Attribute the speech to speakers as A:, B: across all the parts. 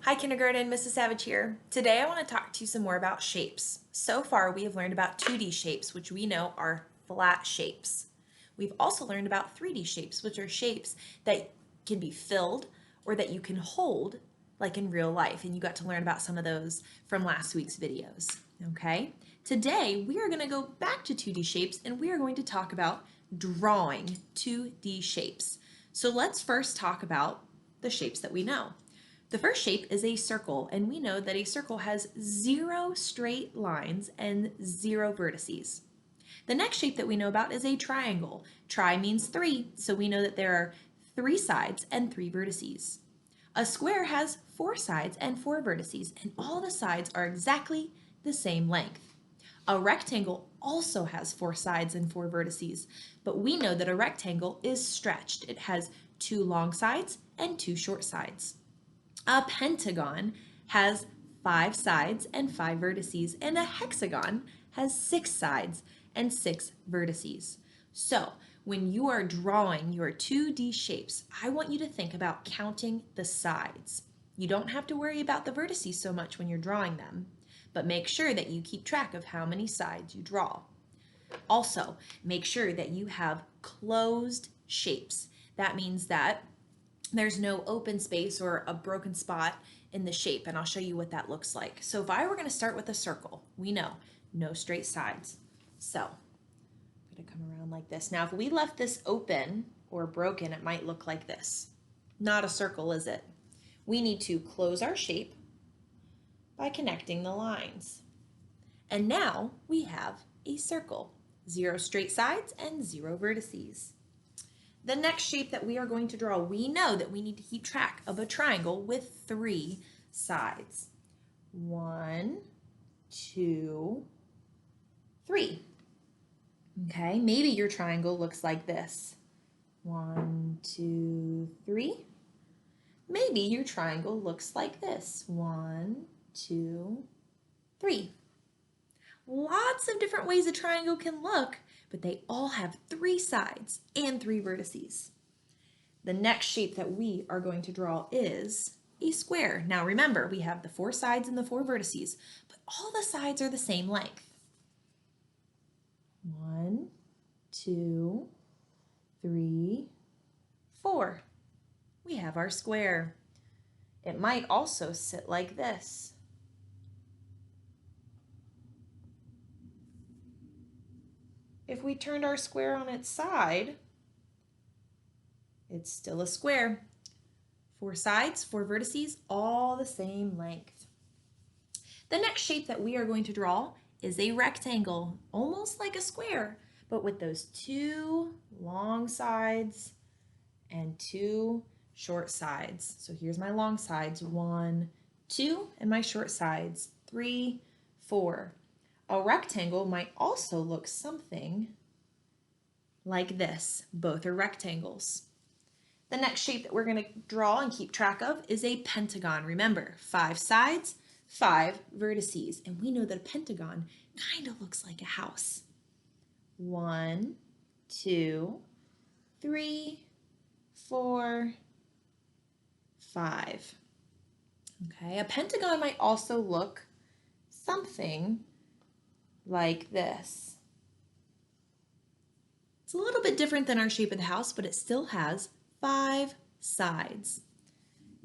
A: Hi kindergarten, Mrs. Savage here. Today I want to talk to you some more about shapes. So far we have learned about 2D shapes, which we know are flat shapes. We've also learned about 3D shapes, which are shapes that can be filled or that you can hold like in real life, and you got to learn about some of those from last week's videos. Okay, today we are going to go back to 2D shapes and we are going to talk about drawing 2D shapes. So let's first talk about the shapes that we know. The first shape is a circle, and we know that a circle has 0 straight lines and 0 vertices. The next shape that we know about is a triangle. Tri means 3, so we know that there are 3 sides and 3 vertices. A square has 4 sides and 4 vertices, and all the sides are exactly the same length. A rectangle also has 4 sides and 4 vertices, but we know that a rectangle is stretched. It has 2 long sides and 2 short sides. A pentagon has 5 sides and 5 vertices, and a hexagon has 6 sides and 6 vertices. So when you are drawing your 2D shapes, I want you to think about counting the sides. You don't have to worry about the vertices so much when you're drawing them, but make sure that you keep track of how many sides you draw. Also, make sure that you have closed shapes. That means that there's no open space or a broken spot in the shape, and I'll show you what that looks like. So if I were going to start with a circle, we know no straight sides. So I'm going to come around like this. Now if we left this open or broken, it might look like this. Not a circle, is it? We need to close our shape by connecting the lines. And now we have a circle. 0 straight sides and 0 vertices. The next shape that we are going to draw, we know that we need to keep track of a triangle with 3 sides. 1, 2, 3. Okay, maybe your triangle looks like this. 1, 2, 3. Maybe your triangle looks like this. 1, 2, 3. Lots of different ways a triangle can look, but they all have 3 sides and 3 vertices. The next shape that we are going to draw is a square. Now remember, we have the 4 sides and the 4 vertices, but all the sides are the same length. 1, 2, 3, 4. We have our square. It might also sit like this. If we turned our square on its side, it's still a square. 4 sides, 4 vertices, all the same length. The next shape that we are going to draw is a rectangle, almost like a square, but with those 2 long sides and 2 short sides. So here's my long sides, 1, 2, and my short sides, 3, 4. A rectangle might also look something like this. Both are rectangles. The next shape that we're going to draw and keep track of is a pentagon. Remember, 5 sides, 5 vertices. And we know that a pentagon kind of looks like a house. 1, 2, 3, 4, 5. Okay, a pentagon might also look something like this. It's a little bit different than our shape of the house, but it still has 5 sides.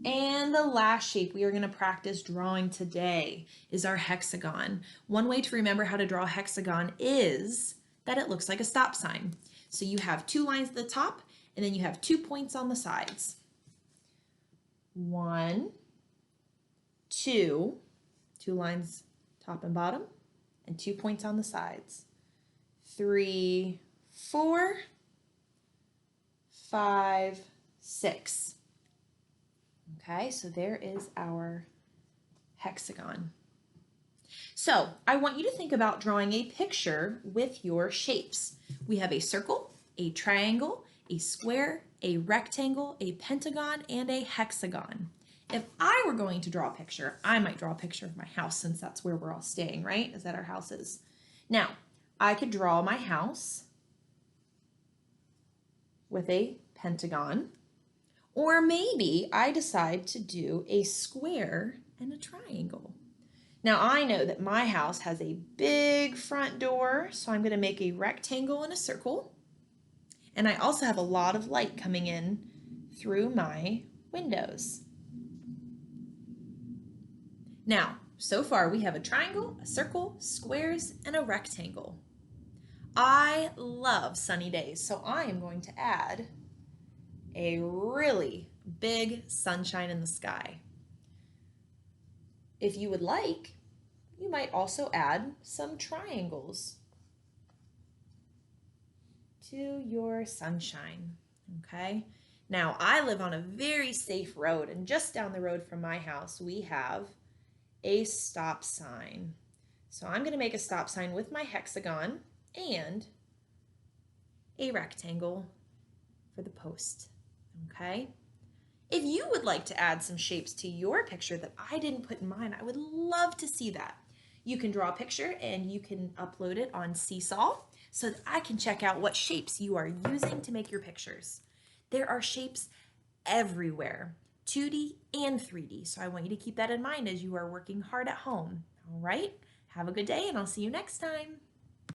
A: And the last shape we are going to practice drawing today is our hexagon. One way to remember how to draw a hexagon is that it looks like a stop sign. So you have 2 lines at the top, and then you have 2 points on the sides. 1, 2, 2 lines top and bottom, and 2 points on the sides. 3, 4, 5, 6. Okay, so there is our hexagon. So I want you to think about drawing a picture with your shapes. We have a circle, a triangle, a square, a rectangle, a pentagon, and a hexagon. If I were going to draw a picture, I might draw a picture of my house since that's where we're all staying, right? Is that our house is? Now, I could draw my house with a pentagon, Or maybe I decide to do a square and a triangle. Now I know that my house has a big front door, so I'm going to make a rectangle and a circle. And I also have a lot of light coming in through my windows. Now, so far we have a triangle, a circle, squares, and a rectangle. I love sunny days, so I am going to add a really big sunshine in the sky. If you would like, you might also add some triangles to your sunshine, okay? Now, I live on a very safe road, and just down the road from my house, we have a stop sign. So I'm gonna make a stop sign with my hexagon and a rectangle for the post, okay? If you would like to add some shapes to your picture that I didn't put in mine, I would love to see that. You can draw a picture and you can upload it on Seesaw so that I can check out what shapes you are using to make your pictures. There are shapes everywhere, 2D and 3D, so I want you to keep that in mind as you are working hard at home. All right, have a good day and I'll see you next time.